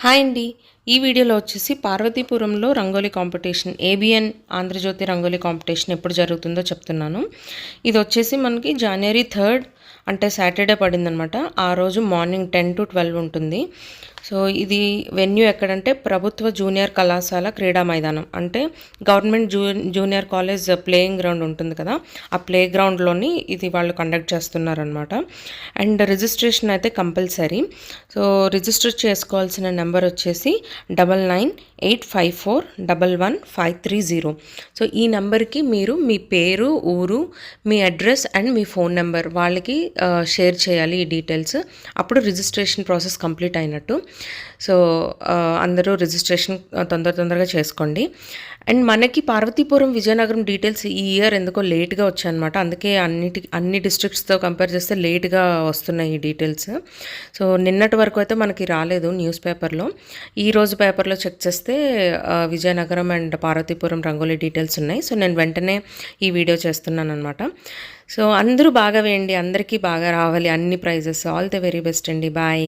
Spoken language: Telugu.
హాయ్ అండి. ఈ వీడియోలో వచ్చేసి పార్వతీపురంలో rangoli competition ABN Andhrajyothy rangoli competition ఎప్పుడు జరుగుతుందో చెప్తున్నాను. ఇది వచ్చేసి మనకి జనవరి 3 అంటే సాటర్డే పడిందనమాట. ఆ రోజు మార్నింగ్ 10 to 12 ఉంటుంది. సో ఇది వెన్యూ ఎక్కడంటే ప్రభుత్వ జూనియర్ కళాశాల క్రీడా మైదానం, అంటే government junior college playing ground ఉంటుంది కదా, ఆ ప్లే గ్రౌండ్లోని ఇది వాళ్ళు కండక్ట్ చేస్తున్నారనమాట. అండ్ రిజిస్ట్రేషన్ అయితే కంపల్సరీ. సో రిజిస్టర్ చేసుకోవాల్సిన నెంబర్ వచ్చేసి 9985411530. సో ఈ నెంబర్కి మీరు మీ పేరు, ఊరు, మీ అడ్రస్ అండ్ మీ ఫోన్ నెంబర్ వాళ్ళకి షేర్ చేయాలి ఈ డీటెయిల్స్. అప్పుడు రిజిస్ట్రేషన్ ప్రాసెస్ కంప్లీట్ అయినట్టు. సో అందరూ రిజిస్ట్రేషన్ తొందరగా చేసుకోండి. అండ్ మనకి పార్వతీపురం, విజయనగరం డీటెయిల్స్ ఈ ఇయర్ ఎందుకో లేట్గా వచ్చాయన్నమాట. అందుకే అన్ని డిస్ట్రిక్ట్స్తో కంపేర్ చేస్తే లేట్గా వస్తున్నాయి ఈ డీటెయిల్స్. సో నిన్నటి వరకు అయితే మనకి రాలేదు న్యూస్ పేపర్లో. ఈరోజు పేపర్లో చెక్ చేస్తే విజయనగరం అండ్ పార్వతీపురం రంగోలీ డీటెయిల్స్ ఉన్నాయి. సో నేను వెంటనే ఈ వీడియో చేస్తున్నాను అనమాట. సో అందరూ బాగా వేయండి, అందరికీ బాగా రావాలి అన్ని prizes. All the very best అండి. బాయ్.